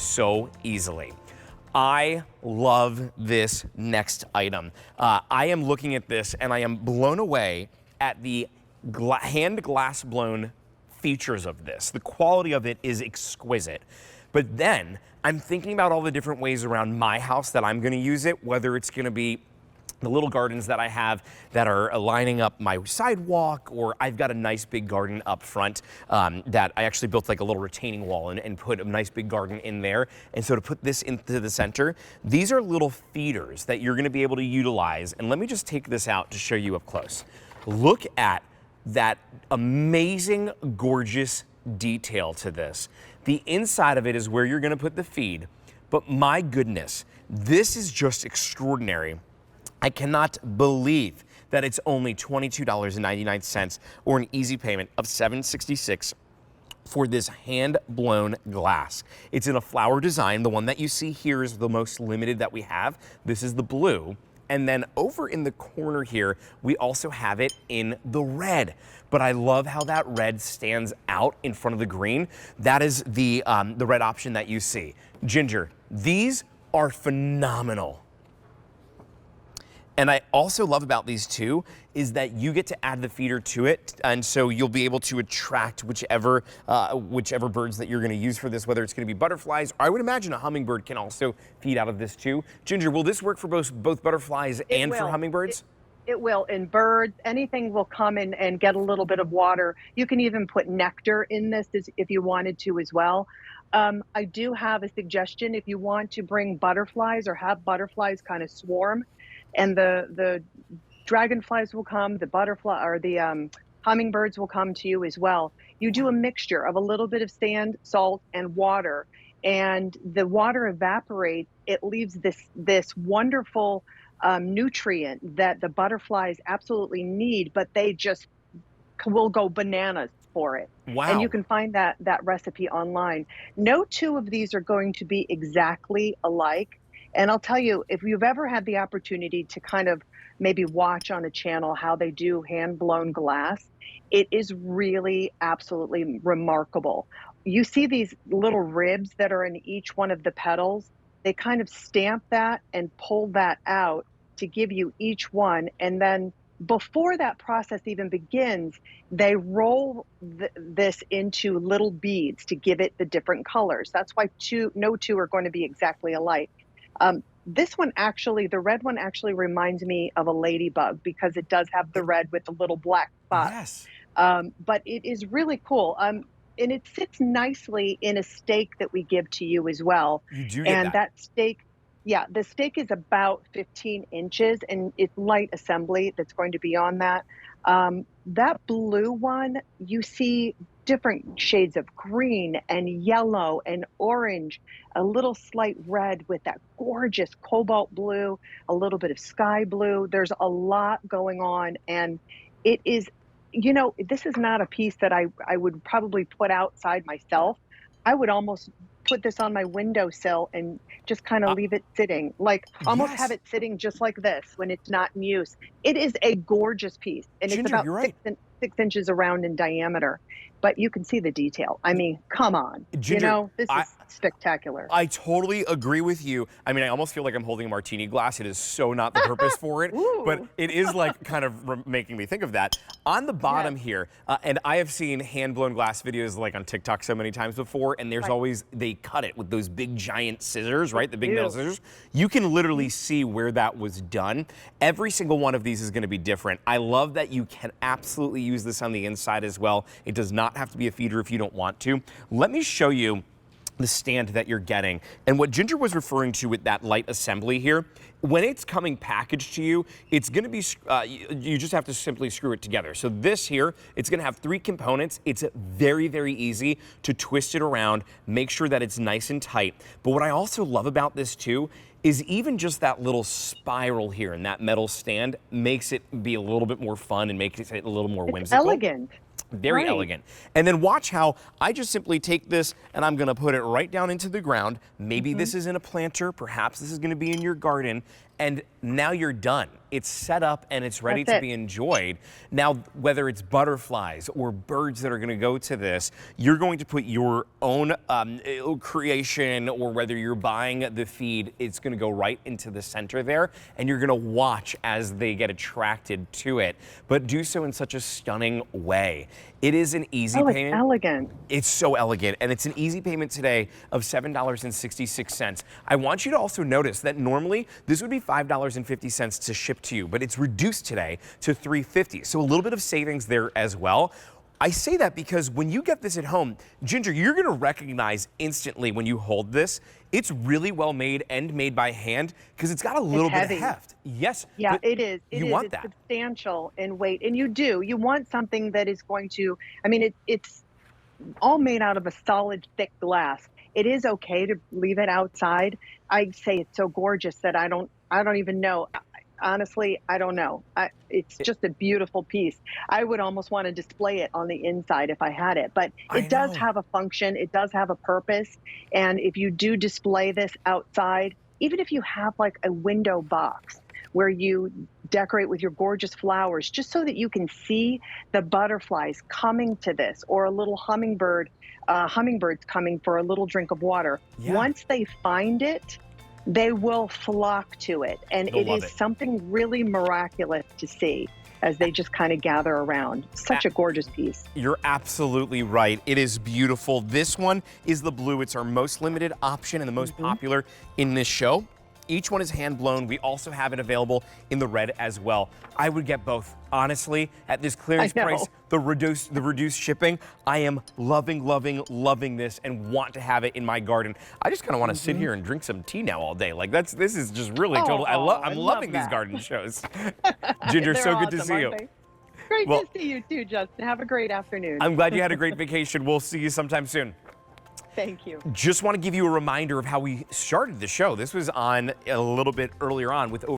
so easily. I love this next item. I am looking at this and I am blown away at the hand glass blown features of this. The quality of it is exquisite. But then I'm thinking about all the different ways around my house that I'm gonna use it, whether it's gonna be the little gardens that I have that are lining up my sidewalk, or I've got a nice big garden up front that I actually built like a little retaining wall and put a nice big garden in there. And so to put this into the center, these are little feeders that you're gonna be able to utilize. And let me just take this out to show you up close. Look at that amazing, gorgeous detail to this. The inside of it is where you're gonna put the feed, but my goodness, this is just extraordinary. I cannot believe that it's only $22.99 or an easy payment of $7.66 for this hand-blown glass. It's in a flower design. The one that you see here is the most limited that we have. This is the blue. And then over in the corner here, we also have it in the red. But I love how that red stands out in front of the green. That is the red option that you see. Ginger, these are phenomenal. And I also love about these two is that you get to add the feeder to it, and so you'll be able to attract whichever birds that you're going to use for this, whether it's going to be butterflies. Or I would imagine a hummingbird can also feed out of this too. Ginger, will this work for both butterflies and for hummingbirds? It will, and birds, anything will come in and get a little bit of water. You can even put nectar in this if you wanted to as well. I do have a suggestion. If you want to bring butterflies or have butterflies kind of swarm, and the dragonflies will come, the butterfly or the hummingbirds will come to you as well. You do a mixture of a little bit of sand, salt, and water, and the water evaporates. It leaves this wonderful nutrient that the butterflies absolutely need, but they just will go bananas for it. Wow. And you can find that recipe online. No two of these are going to be exactly alike. And I'll tell you, if you've ever had the opportunity to kind of maybe watch on a channel how they do hand-blown glass, it is really absolutely remarkable. You see these little ribs that are in each one of the petals. They kind of stamp that and pull that out to give you each one. And then before that process even begins, they roll this into little beads to give it the different colors. That's why no two are going to be exactly alike. This one actually, the red one actually reminds me of a ladybug because it does have the red with the little black spots. Yes. But it is really cool. And it sits nicely in a stake that we give to you as well. You do get and that stake, yeah, the stake is about 15 inches and it's light assembly that's going to be on that. That blue one, you see different shades of green and yellow and orange, a little slight red with that gorgeous cobalt blue, a little bit of sky blue. There's a lot going on, and it is, you know, this is not a piece that I would probably put outside myself. I would almost put this on my windowsill and just kind of leave it sitting, like almost have it sitting just like this when it's not in use. It is a gorgeous piece, and Ginger, it's about you're right. 6 inches around in diameter. But you can see the detail. I mean, come on. Ginger, you know, this is spectacular. I totally agree with you. I mean, I almost feel like I'm holding a martini glass. It is so not the purpose for it, but it is like kind of making me think of that. On the bottom here, and I have seen hand-blown glass videos like on TikTok so many times before, and there's always, they cut it with those big giant scissors, right? The big metal scissors. You can literally see where that was done. Every single one of these is gonna be different. I love that you can absolutely use this on the inside as well. It does not have to be a feeder if you don't want to. Let me show you the stand that you're getting. And what Ginger was referring to with that light assembly here, when it's coming packaged to you, it's gonna be, you just have to simply screw it together. So this here, it's gonna have 3 components. It's very, very easy to twist it around, make sure that it's nice and tight. But what I also love about this too, is even just that little spiral here in that metal stand makes it be a little bit more fun and makes it a little more whimsical. Elegant. Very elegant. And then watch how I just simply take this and I'm gonna put it right down into the ground. Maybe this is in a planter, perhaps this is gonna be in your garden, and now you're done. It's set up and it's ready That's to it. be enjoyed. Now, whether it's butterflies or birds that are gonna go to this, you're going to put your own creation, or whether you're buying the feed, it's gonna go right into the center there, and you're gonna watch as they get attracted to it, but do so in such a stunning way. It is an easy Oh, it's payment. elegant. It's so elegant, and it's an easy payment today of $7.66. I want you to also notice that normally this would be $5.50 to ship to you, but it's reduced today to $3.50. So a little bit of savings there as well. I say that because when you get this at home, Ginger, you're gonna recognize instantly when you hold this, it's really well made and made by hand, because it's got a little bit of heavy. heft. Yes. Yeah, but it is. You want It's that. substantial in weight, and you want something that is going to. I mean, it's all made out of a solid, thick glass. It is okay to leave it outside. I say it's so gorgeous that I don't even know. Honestly, I don't know. It's just a beautiful piece. I would almost want to display it on the inside if I had it, but I it does know. have a function. It does have a purpose. And if you do display this outside, even if you have like a window box where you decorate with your gorgeous flowers, just so that you can see the butterflies coming to this, or a little hummingbirds coming for a little drink of water. Yeah. Once they find it, they will flock to it. And They'll it love is it. something really miraculous to see as they just kind of gather around. Such a gorgeous piece. You're absolutely right. It is beautiful. This one is the blue. It's our most limited option and the most popular in this show. Each one is hand blown. We also have it available in the red as well. I would get both. Honestly, at this clearance I know. price, the reduced shipping, I am loving this and want to have it in my garden. I just kind of want to sit here and drink some tea now all day. Like this is just really total. I'm I love loving these that. garden shows. Ginger, They're so good to awesome, see you. aren't they? Great Well- to see you too, Justin. Have a great afternoon. I'm glad you had a great vacation. We'll see you sometime soon. Thank you. Just want to give you a reminder of how we started the show. This was on a little bit earlier on with